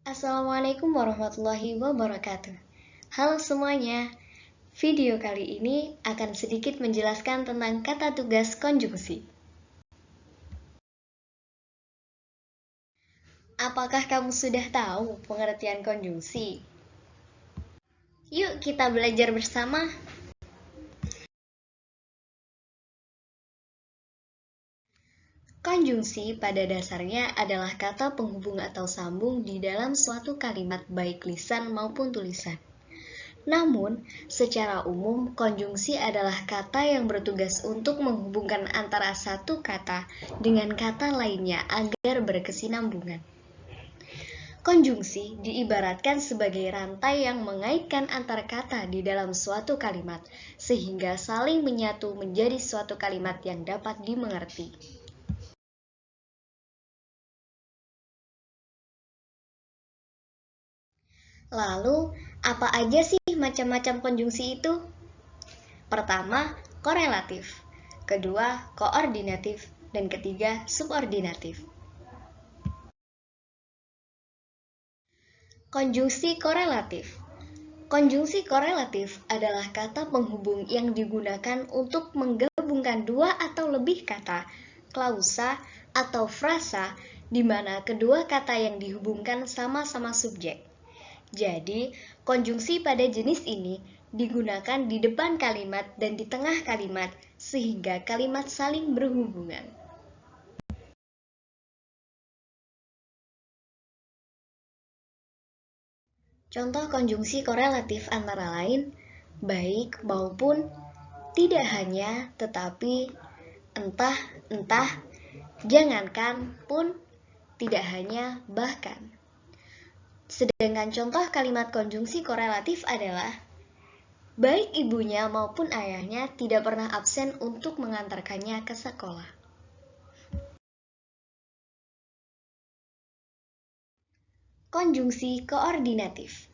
Assalamualaikum warahmatullahi wabarakatuh. Halo semuanya, video kali ini akan sedikit menjelaskan tentang kata tugas konjungsi. Apakah kamu sudah tahu pengertian konjungsi? Yuk kita belajar bersama. Konjungsi pada dasarnya adalah kata penghubung atau sambung di dalam suatu kalimat baik lisan maupun tulisan. Namun, secara umum, konjungsi adalah kata yang bertugas untuk menghubungkan antara satu kata dengan kata lainnya agar berkesinambungan. Konjungsi diibaratkan sebagai rantai yang mengaitkan antar kata di dalam suatu kalimat, sehingga saling menyatu menjadi suatu kalimat yang dapat dimengerti. Lalu, apa aja sih macam-macam konjungsi itu? Pertama, korelatif. Kedua, koordinatif. Dan ketiga, subordinatif. Konjungsi korelatif. Konjungsi korelatif adalah kata penghubung yang digunakan untuk menggabungkan dua atau lebih kata, klausa, atau frasa, di mana kedua kata yang dihubungkan sama-sama subjek. Jadi, konjungsi pada jenis ini digunakan di depan kalimat dan di tengah kalimat, sehingga kalimat saling berhubungan. Contoh konjungsi korelatif antara lain, baik maupun, tidak hanya, tetapi, entah, entah, jangankan, pun, tidak hanya, bahkan. Sedangkan contoh kalimat konjungsi korelatif adalah, baik ibunya maupun ayahnya tidak pernah absen untuk mengantarkannya ke sekolah. Konjungsi koordinatif.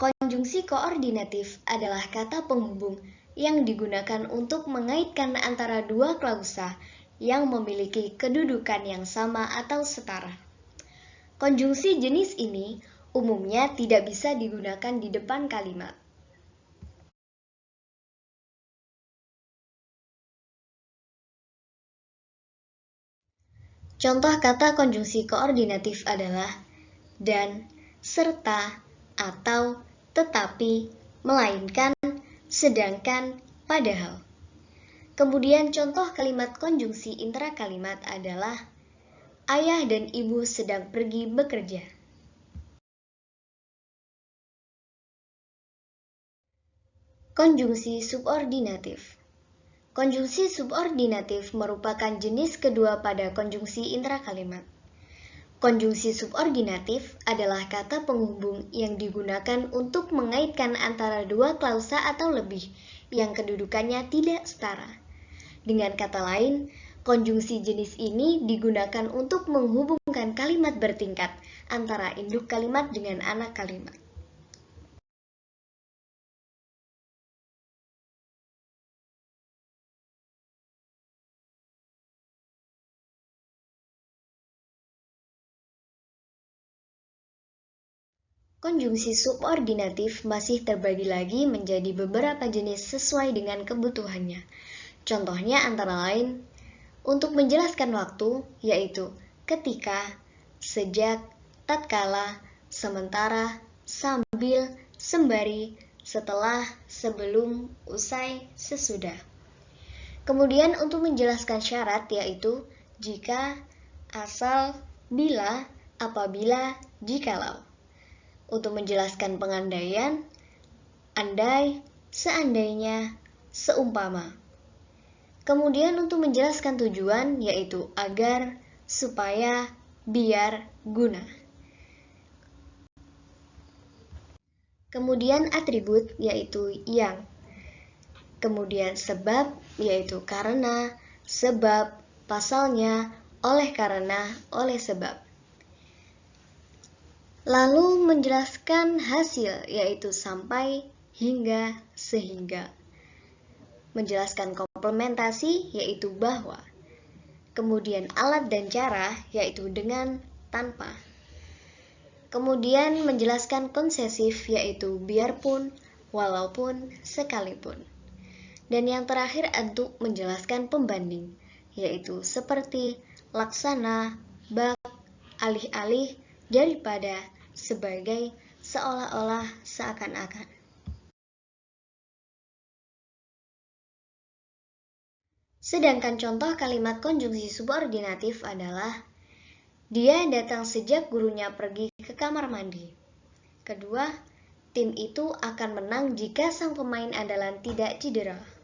Konjungsi koordinatif adalah kata penghubung yang digunakan untuk mengaitkan antara dua klausa yang memiliki kedudukan yang sama atau setara. Konjungsi jenis ini umumnya tidak bisa digunakan di depan kalimat. Contoh kata konjungsi koordinatif adalah dan, serta, atau, tetapi, melainkan, sedangkan, padahal. Kemudian contoh kalimat konjungsi intrakalimat adalah ayah dan ibu sedang pergi bekerja. Konjungsi subordinatif. Konjungsi subordinatif merupakan jenis kedua pada konjungsi intrakalimat. Konjungsi subordinatif adalah kata penghubung yang digunakan untuk mengaitkan antara dua klausa atau lebih yang kedudukannya tidak setara. Dengan kata lain, konjungsi jenis ini digunakan untuk menghubungkan kalimat bertingkat antara induk kalimat dengan anak kalimat. Konjungsi subordinatif masih terbagi lagi menjadi beberapa jenis sesuai dengan kebutuhannya. Contohnya antara lain, untuk menjelaskan waktu, yaitu ketika, sejak, tatkala, sementara, sambil, sembari, setelah, sebelum, usai, sesudah. Kemudian untuk menjelaskan syarat, yaitu jika, asal, bila, apabila, jikalau. Untuk menjelaskan pengandaian, andai, seandainya, seumpama. Kemudian untuk menjelaskan tujuan, yaitu agar, supaya, biar, guna. Kemudian atribut, yaitu yang. Kemudian sebab, yaitu karena, sebab, pasalnya, oleh karena, oleh sebab. Lalu menjelaskan hasil, yaitu sampai, hingga, sehingga. Menjelaskan komplementasi, yaitu bahwa. Kemudian alat dan cara, yaitu dengan, tanpa. Kemudian menjelaskan konsesif yaitu biarpun, walaupun, sekalipun. Dan yang terakhir untuk menjelaskan pembanding yaitu seperti laksana, bak, alih-alih, daripada, sebagai, seolah-olah, seakan-akan. Sedangkan contoh kalimat konjungsi subordinatif adalah dia datang sejak gurunya pergi ke kamar mandi. Kedua, tim itu akan menang jika sang pemain andalan tidak cedera.